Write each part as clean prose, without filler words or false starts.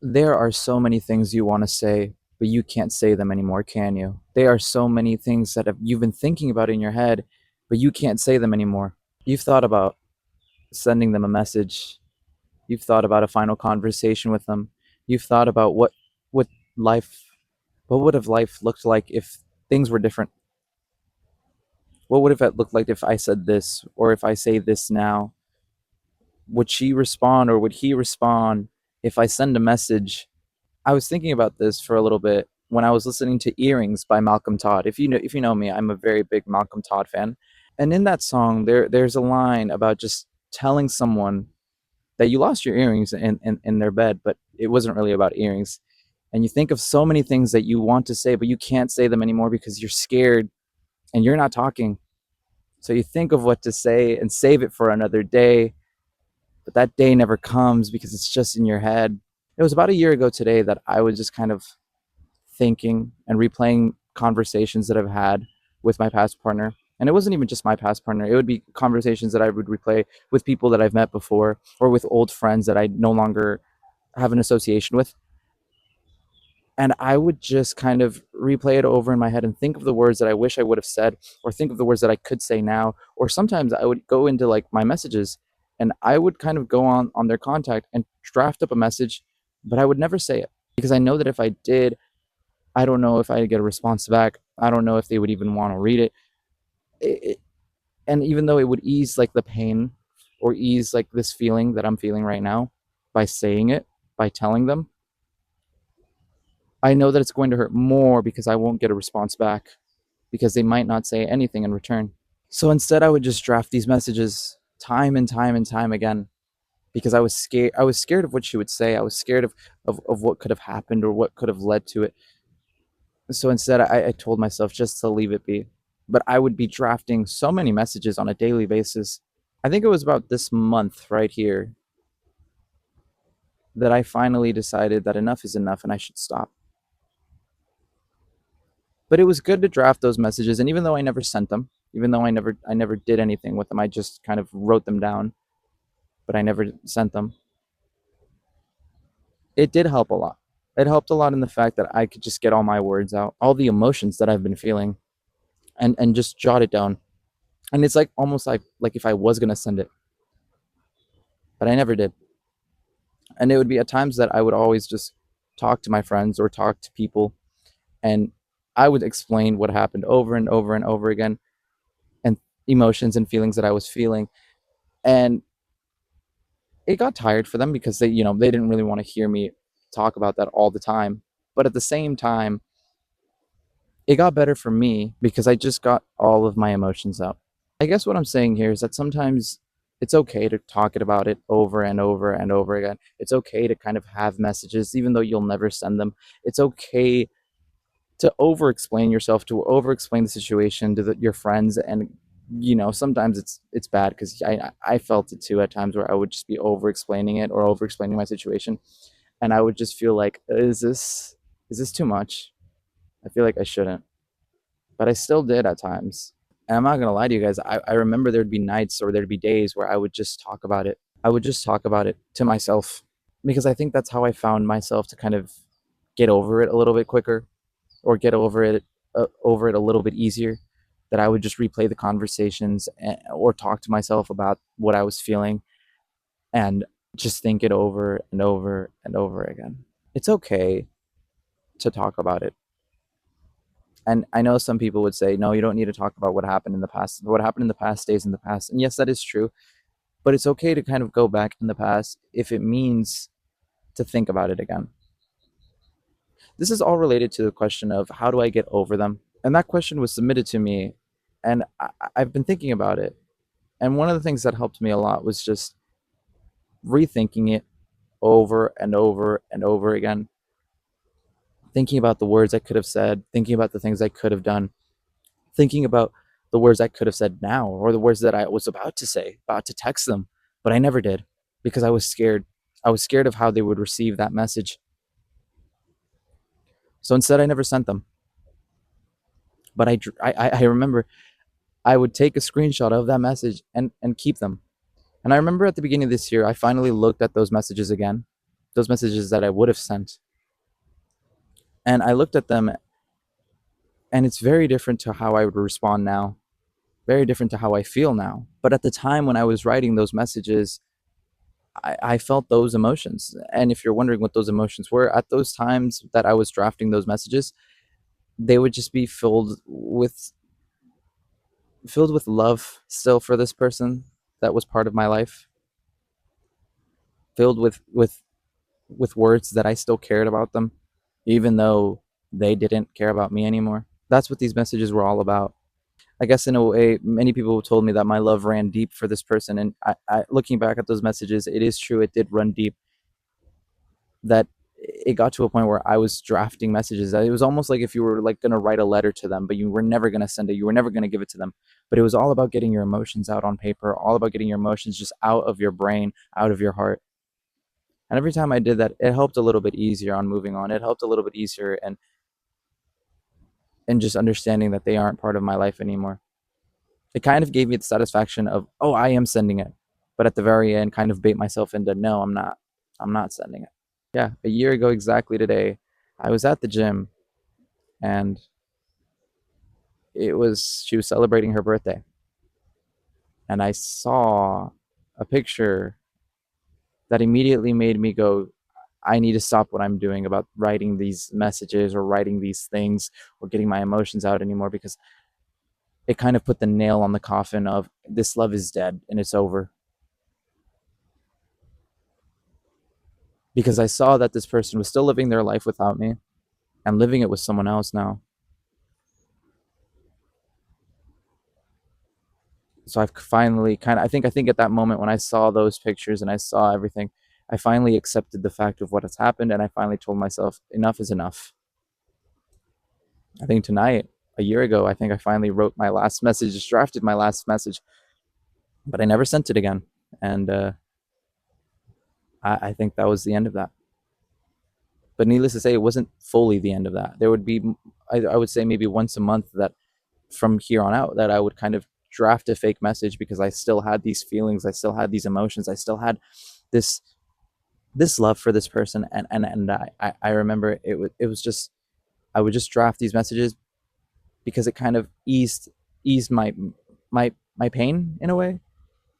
There are so many things you want to say, but you can't say them anymore, can you? There are so many things that you've been thinking about in your head, but you can't say them anymore. You've thought about sending them a message. You've thought about a final conversation with them. You've thought about what life what would have life looked like if things were different? What would have it looked like if I said this or if I say this now? Would she respond or would he respond if I send a message? I was thinking about this for a little bit when I was listening to Earrings by Malcolm Todd. If you know me, I'm a very big Malcolm Todd fan. And in that song there's a line about just telling someone that you lost your earrings in their bed, but it wasn't really about earrings. And you think of so many things that you want to say, but you can't say them anymore because you're scared and you're not talking. So you think of what to say and save it for another day, but that day never comes because it's just in your head. It was about a year ago today that I was just kind of thinking and replaying conversations that I've had with my past partner. And it wasn't even just my past partner, it would be conversations that I would replay with people that I've met before or with old friends that I no longer have an association with. And I would just kind of replay it over in my head and think of the words that I wish I would have said, or think of the words that I could say now. Or sometimes I would go into like my messages and I would kind of go on their contact and draft up a message, but I would never say it because I know that if I did, I don't know if I'd get a response back. I don't know if they would even want to read it. And even though it would ease like the pain or ease like this feeling that I'm feeling right now by saying it, by telling them, I know that it's going to hurt more because I won't get a response back because they might not say anything in return. So instead, I would just draft these messages time and time and time again because I was scared. I was scared of what she would say. I was scared of what could have happened or what could have led to it. So instead, I told myself just to leave it be. But I would be drafting so many messages on a daily basis. I think it was about this month right here that I finally decided that enough is enough and I should stop. But it was good to draft those messages, and even though I never sent them, even though I never did anything with them, I just kind of wrote them down, but I never sent them. It did help a lot. It helped a lot in the fact that I could just get all my words out, all the emotions that I've been feeling, and just jot it down. And it's like almost like if I was gonna send it, but I never did. And it would be at times that I would always just talk to my friends or talk to people, and I would explain what happened over and over and over again, and emotions and feelings that I was feeling. And it got tired for them because they didn't really want to hear me talk about that all the time. But at the same time, it got better for me because I just got all of my emotions out. I guess what I'm saying here is that sometimes it's okay to talk about it over and over and over again. It's okay to kind of have messages, even though you'll never send them. It's okay to over explain yourself, to over explain the situation to your friends. And sometimes it's bad because I felt it too at times where I would just be over explaining it or over explaining my situation, and I would just feel like, is this too much? I feel like I shouldn't, but I still did at times. And I'm not gonna lie to you guys, I remember there'd be nights or there'd be days where I would just talk about it. I would just talk about it to myself because I think that's how I found myself to kind of get over it a little bit quicker, or get over it a little bit easier. That I would just replay the conversations, or talk to myself about what I was feeling, and just think it over and over and over again. It's okay to talk about it. And I know some people would say, no, you don't need to talk about what happened in the past. What happened in the past stays in the past. And yes, that is true. But it's okay to kind of go back in the past if it means to think about it again. This is all related to the question of how do I get over them? And that question was submitted to me, and I've been thinking about it. And one of the things that helped me a lot was just rethinking it over and over and over again, thinking about the words I could have said, thinking about the things I could have done, thinking about the words I could have said now, or the words that I was about to say, about to text them, but I never did because I was scared. I was scared of how they would receive that message. So instead, I never sent them. But I remember I would take a screenshot of that message and keep them. And I remember at the beginning of this year, I finally looked at those messages again, those messages that I would have sent. And I looked at them, and it's very different to how I would respond now, very different to how I feel now. But at the time when I was writing those messages, I felt those emotions. And if you're wondering what those emotions were, at those times that I was drafting those messages, they would just be filled with love still for this person that was part of my life, filled with words that I still cared about them, even though they didn't care about me anymore. That's what these messages were all about. I guess in a way, many people told me that my love ran deep for this person, and looking back at those messages, it is true. It did run deep. That it got to a point where I was drafting messages. It was almost like if you were like gonna write a letter to them, but you were never gonna send it. You were never gonna give it to them. But it was all about getting your emotions out on paper, all about getting your emotions just out of your brain, out of your heart. And every time I did that, it helped a little bit easier on moving on. It helped a little bit easier and just understanding that they aren't part of my life anymore. It kind of gave me the satisfaction of, oh, I am sending it. But at the very end, kind of bait myself into, no, I'm not. I'm not sending it. Yeah, a year ago exactly today, I was at the gym, and she was celebrating her birthday. And I saw a picture that immediately made me go, I need to stop what I'm doing about writing these messages or writing these things or getting my emotions out anymore, because it kind of put the nail on the coffin of this love is dead and it's over. Because I saw that this person was still living their life without me and living it with someone else now. So I've finally I think at that moment when I saw those pictures and I saw everything, I finally accepted the fact of what has happened, and I finally told myself enough is enough. I think tonight, a year ago, I think I finally wrote my last message, just drafted my last message, but I never sent it again. And I think that was the end of that. But needless to say, it wasn't fully the end of that. There would be, I would say, maybe once a month that from here on out, that I would kind of draft a fake message because I still had these feelings, I still had these emotions, I still had this love for this person, and I remember it was just, I would just draft these messages because it kind of eased my pain in a way,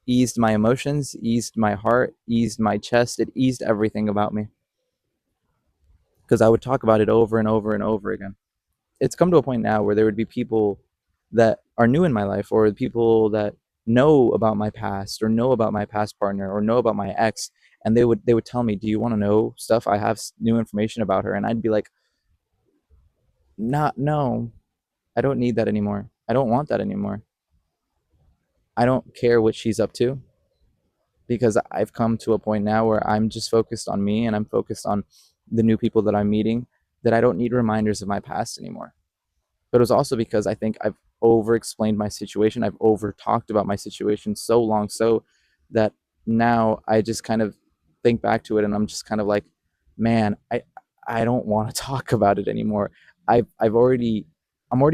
eased my emotions, eased my heart, eased my chest, it eased everything about me because I would talk about it over and over and over again. It's come to a point now where there would be people that are new in my life, or people that know about my past or know about my past partner or know about my ex, and they would tell me, do you want to know stuff? I have new information about her. And I'd be like, not, no, I don't need that anymore. I don't want that anymore. I don't care what she's up to, because I've come to a point now where I'm just focused on me and I'm focused on the new people that I'm meeting, that I don't need reminders of my past anymore. But it was also because I think I've over explained my situation. I've over talked about my situation so long, so that now I just kind of think back to it and I'm just kind of like, man, I don't want to talk about it anymore. I'm already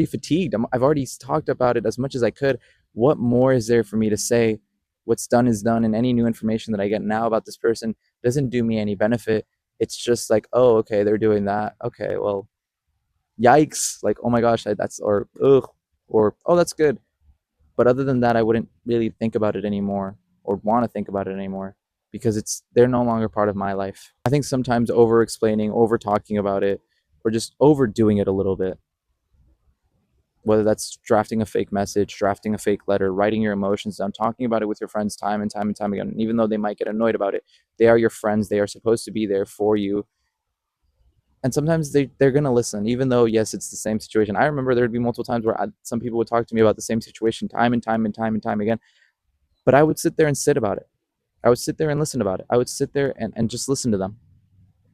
fatigued. I've already talked about it as much as I could. What more is there for me to say? What's done is done, and any new information that I get now about this person doesn't do me any benefit. It's just like, oh, okay, they're doing that. Okay, well, yikes, like, oh my gosh, that's, or ugh, or oh, that's good. But other than that, I wouldn't really think about it anymore or want to think about it anymore, because they're no longer part of my life. I think sometimes over explaining, over talking about it, or just overdoing it a little bit, whether that's drafting a fake message, drafting a fake letter, writing your emotions down, talking about it with your friends time and time and time again, and even though they might get annoyed about it, they are your friends, they are supposed to be there for you. And sometimes they're gonna listen, even though, yes, it's the same situation. I remember there'd be multiple times where some people would talk to me about the same situation time and time and time and time again, but I would sit there and sit about it. I would sit there and listen about it. I would sit there and just listen to them,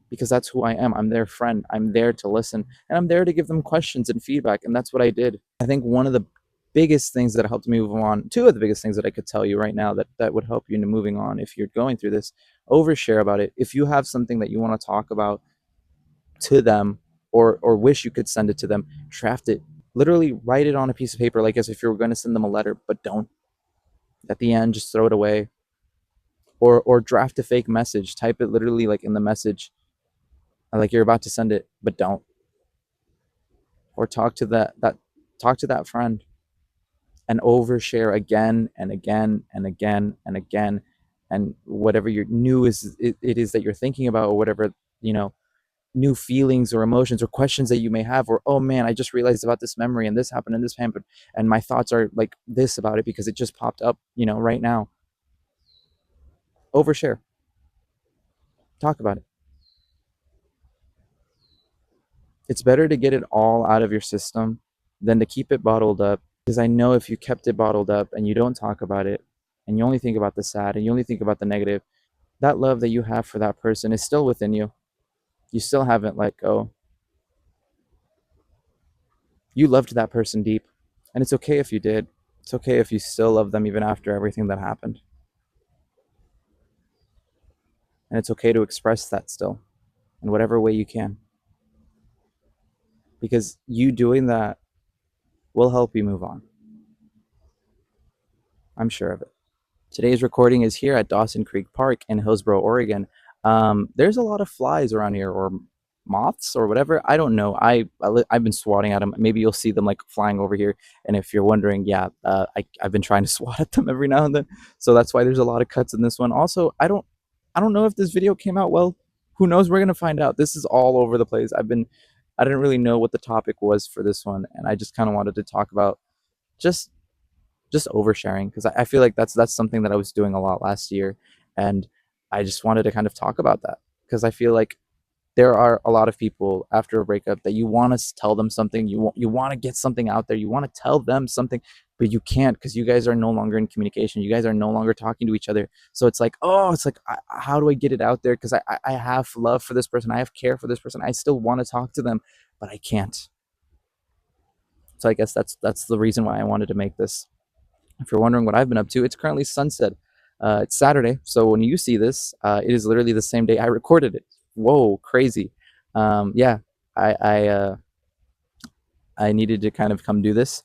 because that's who I am. I'm their friend. I'm there to listen, and I'm there to give them questions and feedback, and that's what I did. I think one of the biggest things that helped me move on, two of the biggest things that I could tell you right now that would help you into moving on if you're going through this: overshare about it. If you have something that you want to talk about to them, or wish you could send it to them, draft it. Literally write it on a piece of paper, like as if you were going to send them a letter, but don't. At the end, just throw it away. or draft a fake message, type it literally like in the message, like you're about to send it, but don't. Or talk to that friend and overshare again and again and again and again, and whatever your new is, it is that you're thinking about, or whatever, you know, new feelings or emotions or questions that you may have, or oh man, I just realized about this memory and this happened and this happened and my thoughts are like this about it because it just popped up, you know, right now. Overshare, talk about it. It's better to get it all out of your system than to keep it bottled up, because I know if you kept it bottled up and you don't talk about it and you only think about the sad and you only think about the negative, that love that you have for that person is still within you. You still haven't let go. You loved that person deep, and it's okay if you did. It's okay if you still love them even after everything that happened. And it's okay to express that still in whatever way you can, because you doing that will help you move on. I'm sure of it. Today's recording is here at Dawson Creek Park in Hillsboro, Oregon. There's a lot of flies around here, or moths, or whatever. I don't know. I've been swatting at them. Maybe you'll see them like flying over here. And if you're wondering, yeah, I've been trying to swat at them every now and then. So that's why there's a lot of cuts in this one. Also, I don't know if this video came out well. Who knows? We're gonna find out. This is all over the place. I didn't really know what the topic was for this one, and I just kind of wanted to talk about just oversharing, because I feel like that's something that I was doing a lot last year, and I just wanted to kind of talk about that, because I feel like there are a lot of people after a breakup that you want to tell them something, you want to get something out there, you want to tell them something, but you can't because you guys are no longer in communication, you guys are no longer talking to each other. So it's like, oh, it's like, how do I get it out there? Because I have love for this person, I have care for this person, I still want to talk to them, but I can't. So I guess that's the reason why I wanted to make this. If you're wondering what I've been up to, it's currently sunset. It's Saturday, so when you see this, it is literally the same day I recorded it. Whoa, crazy! Yeah, I I, uh, I needed to kind of come do this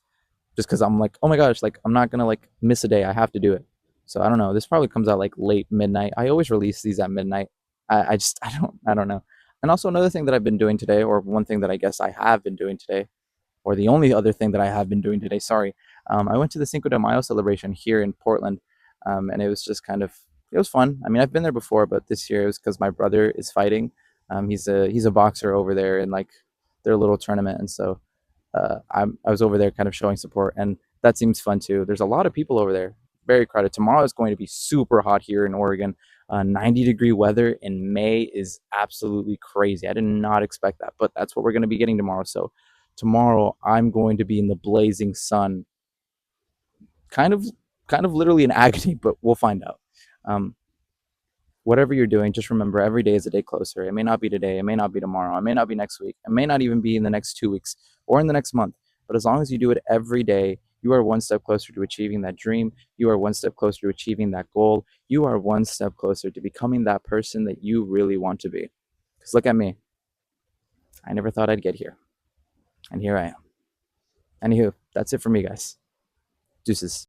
just because I'm like, oh my gosh, like I'm not gonna like miss a day. I have to do it. So I don't know. This probably comes out like late midnight. I always release these at midnight. I just I don't know. And also another thing that I've been doing today, or one thing that I guess I have been doing today, or the only other thing that I have been doing today, sorry. I went to the Cinco de Mayo celebration here in Portland, and it was just kind of, it was fun. I mean, I've been there before, but this year it was because my brother is fighting. He's a boxer over there in like their little tournament, and so I was over there kind of showing support, and that seems fun too. There's a lot of people over there. Very crowded. Tomorrow is going to be super hot here in Oregon. 90-degree weather in May is absolutely crazy. I did not expect that, but that's what we're going to be getting tomorrow. So tomorrow I'm going to be in the blazing sun, kind of kind of literally in agony, but we'll find out. Um, Whatever you're doing, just remember every day is a day closer. It may not be today, it may not be tomorrow, it may not be next week, it may not even be in the next 2 weeks or in the next month. But as long as you do it every day, you are one step closer to achieving that dream. You are one step closer to achieving that goal. You are one step closer to becoming that person that you really want to be. Because look at me. I never thought I'd get here. And here I am. Anywho, that's it for me, guys. Deuces.